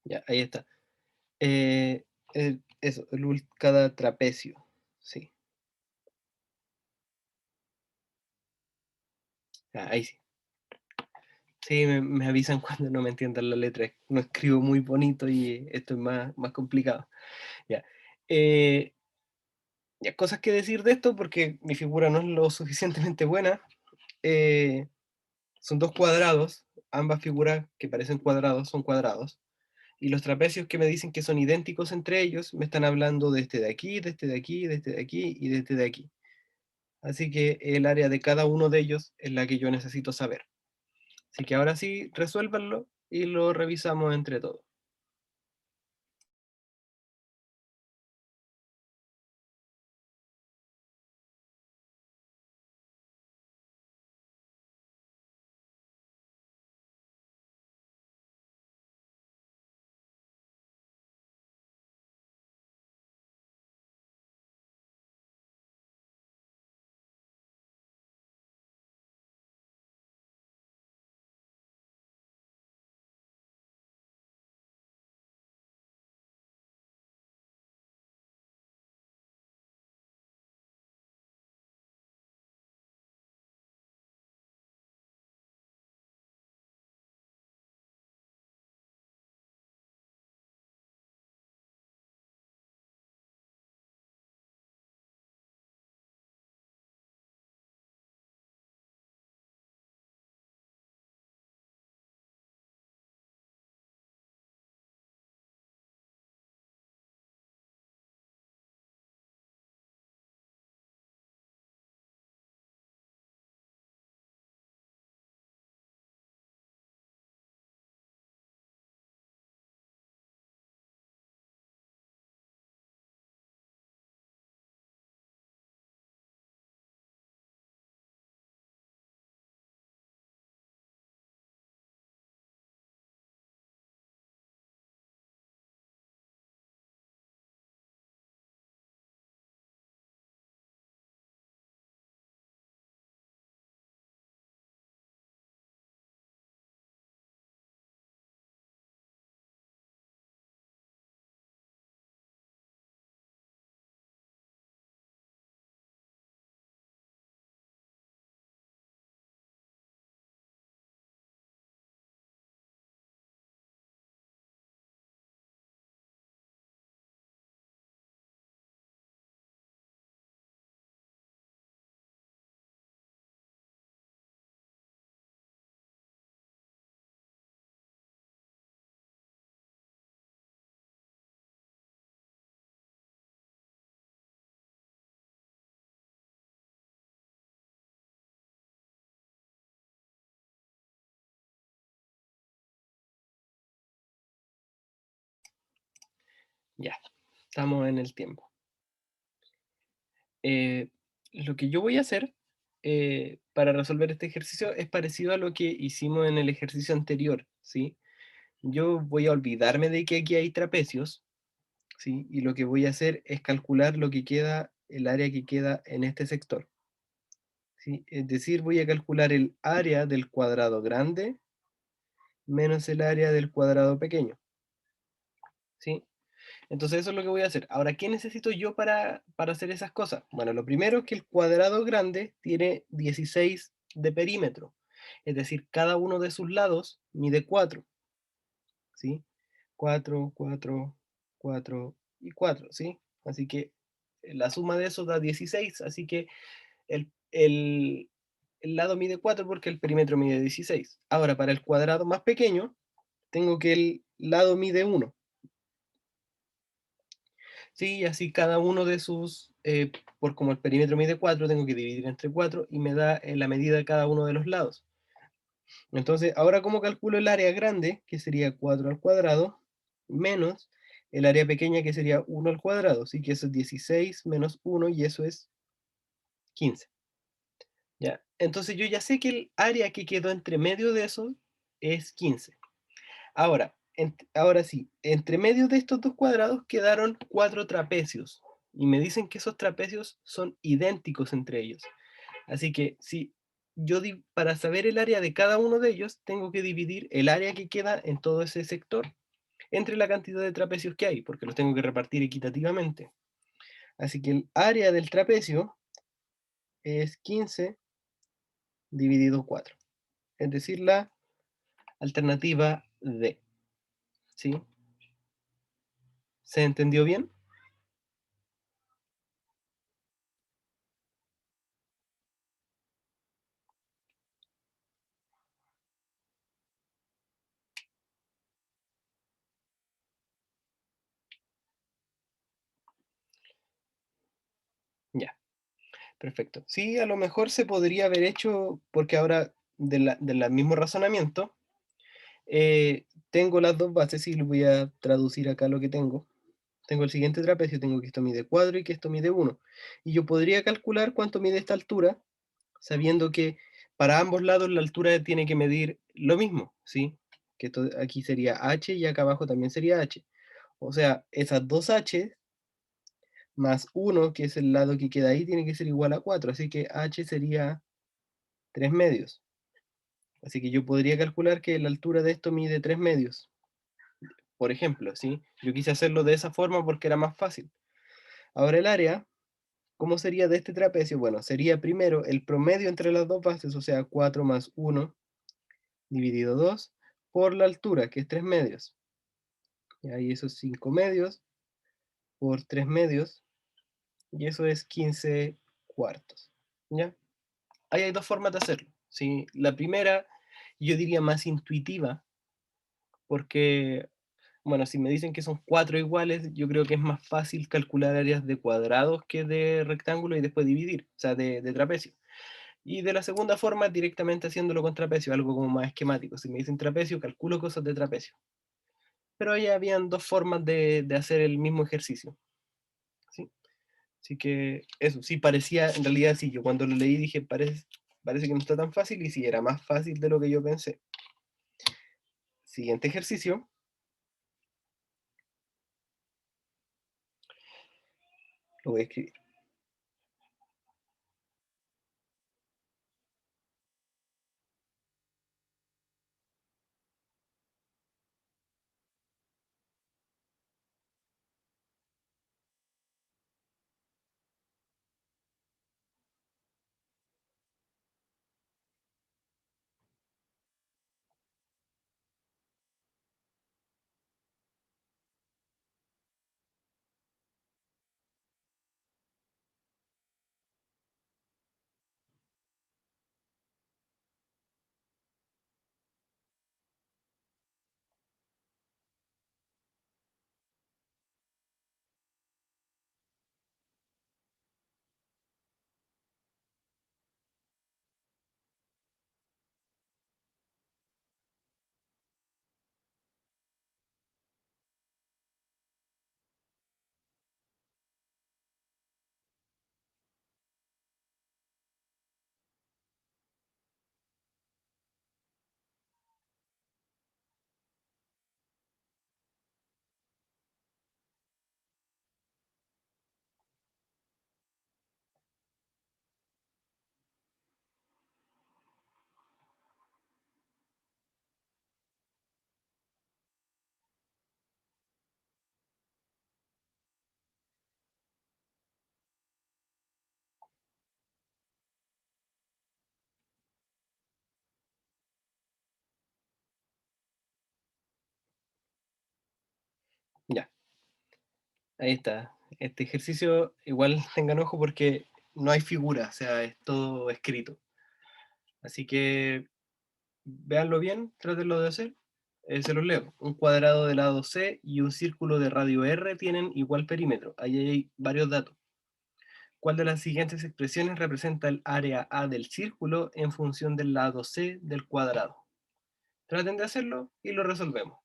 Ya, ahí está. Eso, cada trapecio. Sí, ahí sí. Sí, me avisan cuando no me entiendan la letra. No escribo muy bonito y esto es más complicado. Ya. Eh, ya, cosas que decir de esto, porque mi figura no es lo suficientemente buena. Eh, Son dos cuadrados, ambas figuras que parecen cuadrados son cuadrados. Y los trapecios que me dicen que son idénticos entre ellos, me están hablando de este de aquí, de este de aquí, de este de aquí y de este de aquí. Así que el área de cada uno de ellos es la que yo necesito saber. Así que ahora sí, resuélvanlo y lo revisamos entre todos. Ya, estamos en el tiempo. Eh, lo que yo voy a hacer para resolver este ejercicio es parecido a lo que hicimos en el ejercicio anterior, ¿sí? Yo voy a olvidarme de que aquí hay trapecios, ¿sí? Y lo que voy a hacer es calcular lo que queda, el área que queda en este sector, ¿sí? Es decir, voy a calcular el área del cuadrado grande menos el área del cuadrado pequeño, ¿sí? Entonces eso es lo que voy a hacer. Ahora, ¿qué necesito yo para hacer esas cosas? Bueno, lo primero es que el cuadrado grande tiene 16 de perímetro, es decir, cada uno de sus lados mide 4, ¿sí? 4, 4, 4 y 4, ¿sí? Así que la suma de eso da 16, así que el lado mide 4 porque el perímetro mide 16. Ahora, para el cuadrado más pequeño, tengo que el lado mide 1. Sí, y así cada uno de sus, por como el perímetro mide 4, tengo que dividir entre 4 y me da la medida de cada uno de los lados. Entonces, ahora cómo calculo el área grande, que sería 4 al cuadrado, menos el área pequeña, que sería 1 al cuadrado. Así que eso es 16 menos 1 y eso es 15. ¿Ya? Entonces yo ya sé que el área que quedó entre medio de eso es 15. Ahora, ahora sí, entre medio de estos dos cuadrados quedaron cuatro trapecios. Y me dicen que esos trapecios son idénticos entre ellos. Así que si para saber el área de cada uno de ellos, tengo que dividir el área que queda en todo ese sector entre la cantidad de trapecios que hay, porque los tengo que repartir equitativamente. Así que el área del trapecio es 15 dividido 4, es decir, la alternativa D. ¿Sí? ¿Se entendió bien? Ya. Perfecto. Sí, a lo mejor se podría haber hecho, porque ahora del mismo razonamiento, tengo las dos bases y lo voy a traducir acá lo que tengo. Tengo el siguiente trapecio, tengo que esto mide 4 y que esto mide 1. Y yo podría calcular cuánto mide esta altura, sabiendo que para ambos lados la altura tiene que medir lo mismo, ¿sí? Que aquí sería h y acá abajo también sería h. O sea, esas dos h más 1, que es el lado que queda ahí, tiene que ser igual a 4. Así que h sería 3 medios. Así que yo podría calcular que la altura de esto mide 3 medios, por ejemplo, ¿sí? Yo quise hacerlo de esa forma porque era más fácil. Ahora el área, ¿cómo sería de este trapecio? Bueno, sería primero el promedio entre las dos bases, o sea, 4 más 1 dividido 2 por la altura, que es 3 medios. Y ahí eso es 5 medios por 3 medios, y eso es 15 cuartos. ¿Ya? Ahí hay dos formas de hacerlo, ¿sí? La primera, yo diría más intuitiva, porque bueno, si me dicen que son cuatro iguales, yo creo que es más fácil calcular áreas de cuadrados que de rectángulo y después dividir, o sea, de trapecio. Y de la segunda forma, directamente haciéndolo con trapecio, algo como más esquemático. Si me dicen trapecio, calculo cosas de trapecio. Pero ahí habían dos formas de hacer el mismo ejercicio, ¿sí? Así que eso, sí parecía, en realidad sí, yo cuando lo leí dije, parece que no está tan fácil, y sí, era más fácil de lo que yo pensé. Siguiente ejercicio, lo voy a escribir. Ya, ahí está. Este ejercicio igual tengan ojo porque no hay figura, o sea, es todo escrito. Así que véanlo bien, trátenlo de hacer. Se los leo. Un cuadrado de lado C y un círculo de radio R tienen igual perímetro. Ahí hay varios datos. ¿Cuál de las siguientes expresiones representa el área A del círculo en función del lado C del cuadrado? Traten de hacerlo y lo resolvemos.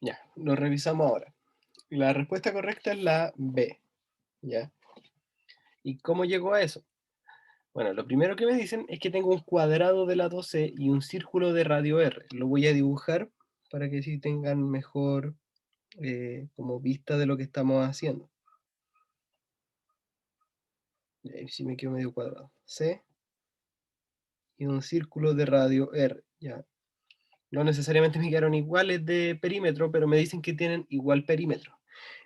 Ya, lo revisamos ahora. La respuesta correcta es la B. ¿Ya? ¿Y cómo llegó a eso? Bueno, lo primero que me dicen es que tengo un cuadrado de lado C y un círculo de radio R. Lo voy a dibujar para que así tengan mejor como vista de lo que estamos haciendo. Si me quedo medio cuadrado. C y un círculo de radio R. Ya. No necesariamente me quedaron iguales de perímetro, pero me dicen que tienen igual perímetro.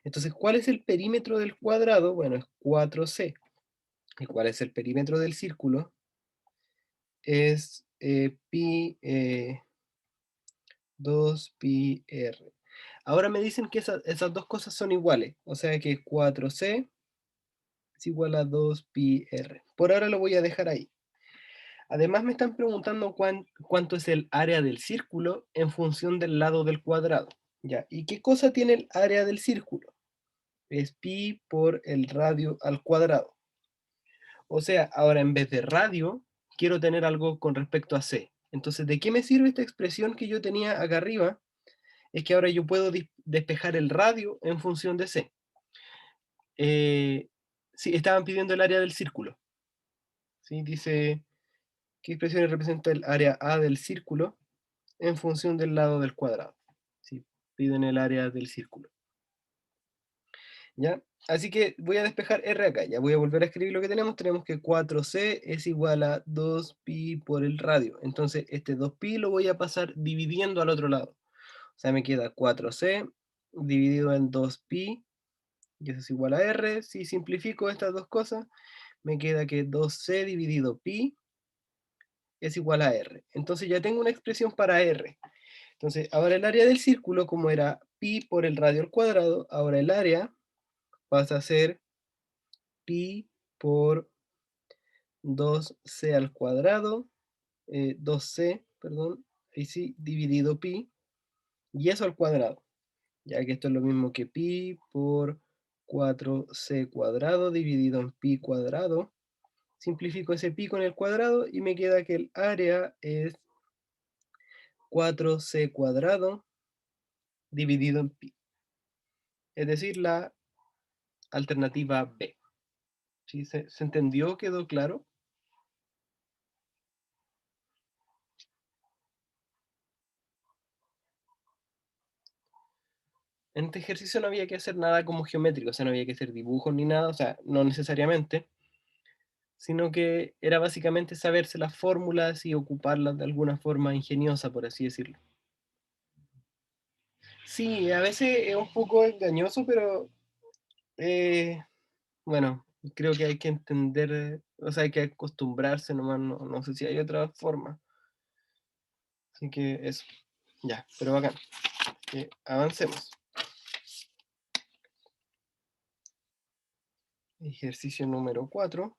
Entonces, ¿cuál es el perímetro del cuadrado? Bueno, es 4C. ¿Y cuál es el perímetro del círculo? Es pi 2 pi r. Ahora me dicen que esas dos cosas son iguales, o sea que 4c es igual a 2 pi r. Por ahora lo voy a dejar ahí. Además me están preguntando cuánto es el área del círculo en función del lado del cuadrado. Ya, ¿y qué cosa tiene el área del círculo? Es pi por el radio al cuadrado. O sea, ahora en vez de radio, quiero tener algo con respecto a c. Entonces, ¿de qué me sirve esta expresión que yo tenía acá arriba? Es que ahora yo puedo despejar el radio en función de C. Sí, estaban pidiendo el área del círculo. ¿Sí? Dice, ¿qué expresión representa el área A del círculo en función del lado del cuadrado? Sí, piden el área del círculo. ¿Ya? Así que voy a despejar R acá, ya voy a volver a escribir lo que tenemos. Tenemos que 4C es igual a 2pi por el radio. Entonces, este 2pi lo voy a pasar dividiendo al otro lado. O sea, me queda 4C dividido en 2pi, y eso es igual a R. Si simplifico estas dos cosas, me queda que 2C dividido pi es igual a R. Entonces ya tengo una expresión para R. Entonces, ahora el área del círculo, como era pi por el radio al cuadrado, ahora el área pasa a ser pi por 2c al cuadrado, 2c, perdón, ahí sí, dividido pi, y eso al cuadrado, ya que esto es lo mismo que pi por 4c cuadrado dividido en pi cuadrado. Simplifico ese pi con el cuadrado y me queda que el área es 4c cuadrado dividido en pi, es decir, la alternativa B. ¿Sí? ¿Se entendió? ¿Quedó claro? En este ejercicio no había que hacer nada como geométrico, o sea, no había que hacer dibujos ni nada, o sea, no necesariamente, sino que era básicamente saberse las fórmulas y ocuparlas de alguna forma ingeniosa, por así decirlo. Sí, a veces es un poco engañoso, pero bueno, creo que hay que entender, o sea, hay que acostumbrarse nomás, no sé si hay otra forma. Así que eso, ya, pero bacán, avancemos. Ejercicio número 4.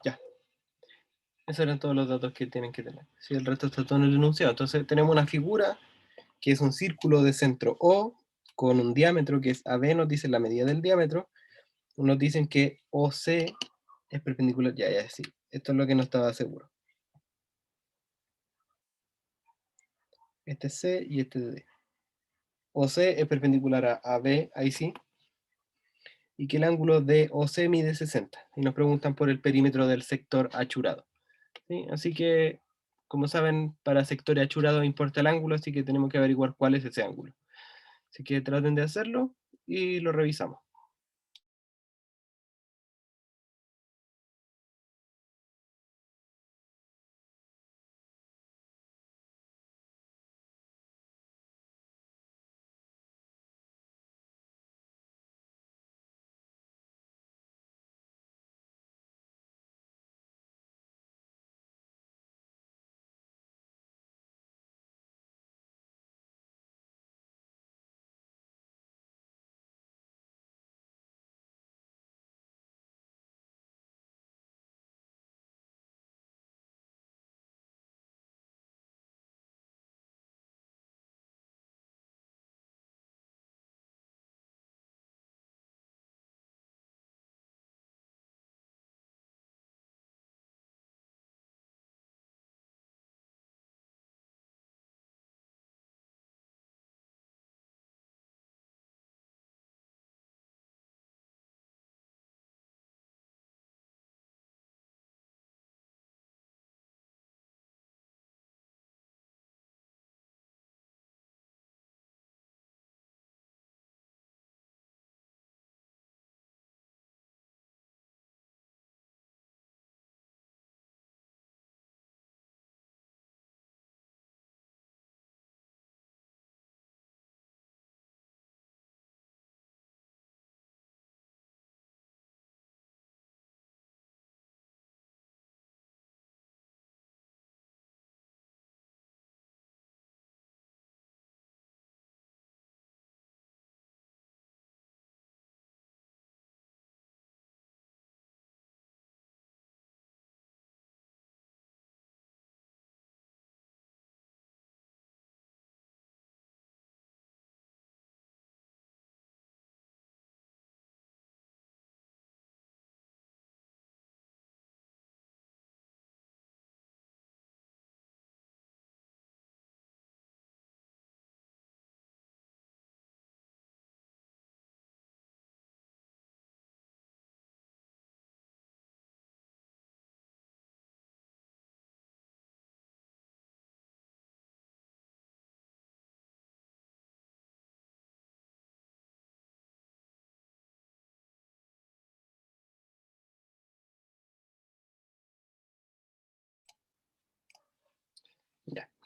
Ya, esos eran todos los datos que tienen que tener. Sí, el resto está todo en el enunciado. Entonces tenemos una figura que es un círculo de centro O con un diámetro que es AB, nos dice la medida del diámetro. Nos dicen que OC es perpendicular. Ya, sí. Esto es lo que no estaba seguro. Este es C y este es D. OC es perpendicular a AB, ahí sí. Y que el ángulo de OC mide 60. Y nos preguntan por el perímetro del sector achurado. ¿Sí? Así que, como saben, para sectores achurados importa el ángulo, así que tenemos que averiguar cuál es ese ángulo. Así que traten de hacerlo y lo revisamos.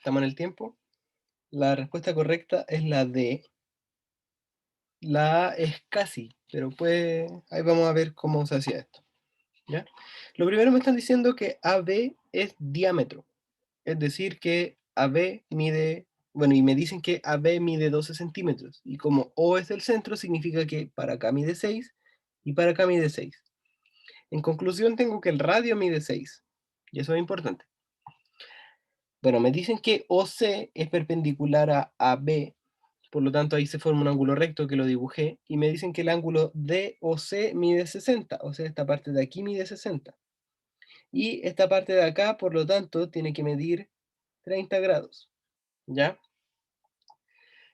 ¿Estamos en el tiempo? La respuesta correcta es la D. La A es casi, pero pues ahí vamos a ver cómo se hacía esto, ¿ya? Lo primero me están diciendo que AB es diámetro, es decir, que AB mide, bueno, y me dicen que AB mide 12 centímetros, y como O es el centro, significa que para acá mide 6 y para acá mide 6. En conclusión, tengo que el radio mide 6, y eso es importante. Bueno, me dicen que OC es perpendicular a AB, por lo tanto ahí se forma un ángulo recto que lo dibujé, y me dicen que el ángulo DOC mide 60, o sea, esta parte de aquí mide 60. Y esta parte de acá, por lo tanto, tiene que medir 30 grados, ¿ya?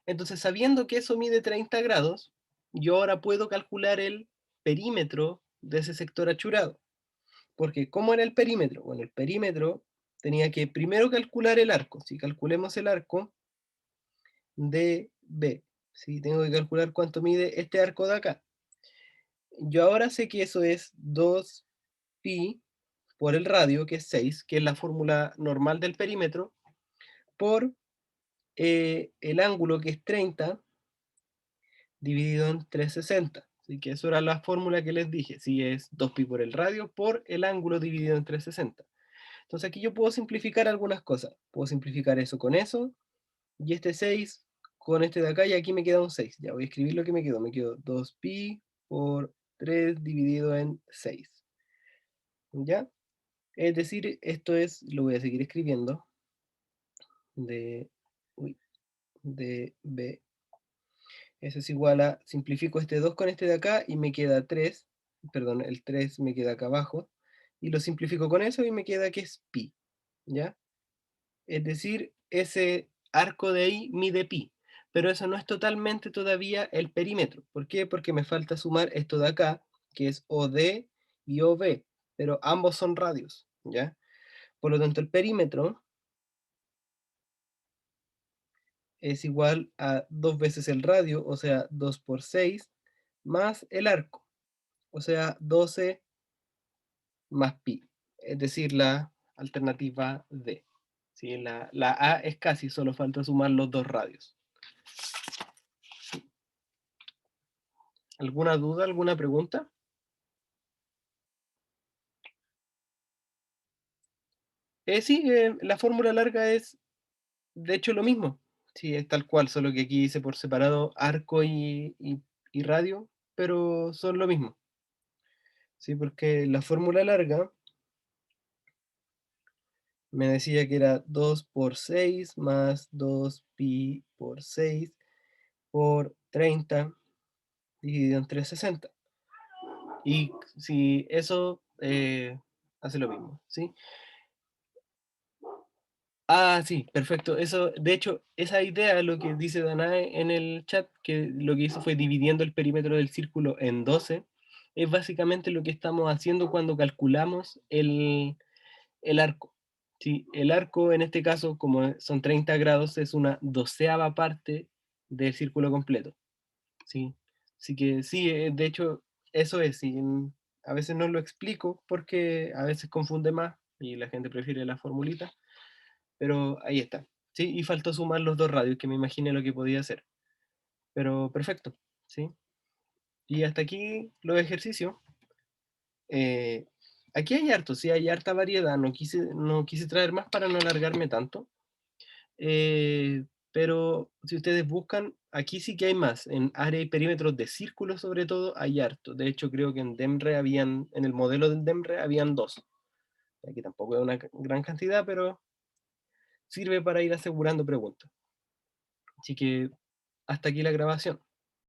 Entonces, sabiendo que eso mide 30 grados, yo ahora puedo calcular el perímetro de ese sector achurado. Porque, ¿cómo era el perímetro? Bueno, el perímetro tenía que primero calcular el arco. Si calculemos el arco de B, ¿sí? Tengo que calcular cuánto mide este arco de acá. Yo ahora sé que eso es 2pi por el radio, que es 6, que es la fórmula normal del perímetro, por el ángulo, que es 30, dividido en 360. Así que eso era la fórmula que les dije. Si es 2pi por el radio por el ángulo dividido en 360. Entonces aquí yo puedo simplificar algunas cosas. Puedo simplificar eso con eso, y este 6 con este de acá, y aquí me queda un 6. Ya voy a escribir lo que me quedó. Me quedó 2pi por 3 dividido en 6. ¿Ya? Es decir, esto es, lo voy a seguir escribiendo, de, uy, de B. Eso es igual a, simplifico este 2 con este de acá y me queda 3, perdón, el 3 me queda acá abajo, y lo simplifico con eso y me queda que es pi, ¿ya? Es decir, ese arco de ahí mide pi, pero eso no es totalmente todavía el perímetro. ¿Por qué? Porque me falta sumar esto de acá, que es OD y OB, pero ambos son radios, ¿ya? Por lo tanto, el perímetro es igual a 2 veces el radio, o sea, 2 por 6, más el arco, o sea, 12 más pi, es decir, la alternativa D. ¿Sí? La A es casi, solo falta sumar los dos radios. ¿Alguna duda, alguna pregunta? Sí, la fórmula larga es de hecho lo mismo. Sí, es tal cual, solo que aquí dice por separado arco y radio, pero son lo mismo. Sí, porque la fórmula larga me decía que era 2 por 6 más 2pi por 6 por 30 dividido en 360. Y si eso hace lo mismo, ¿sí? Ah, sí, perfecto. Eso, de hecho, esa idea, lo que dice Danae en el chat, que lo que hizo fue dividiendo el perímetro del círculo en 12, es básicamente lo que estamos haciendo cuando calculamos el arco. Sí, el arco en este caso, como son 30 grados, es una doceava parte del círculo completo. Sí, así que sí, de hecho, eso es. Sí, a veces no lo explico porque a veces confunde más y la gente prefiere la formulita, pero ahí está. Sí, y faltó sumar los dos radios, que me imaginé lo que podía hacer. Pero perfecto, ¿sí? Y hasta aquí los ejercicios. Eh, aquí hay harto, sí, hay harta variedad. No quise traer más para no alargarme tanto. Pero si ustedes buscan, aquí sí que hay más. En área y perímetros de círculos, sobre todo, hay harto. De hecho, creo que en el modelo del DEMRE habían dos. Aquí tampoco es una gran cantidad, pero sirve para ir asegurando preguntas. Así que hasta aquí la grabación.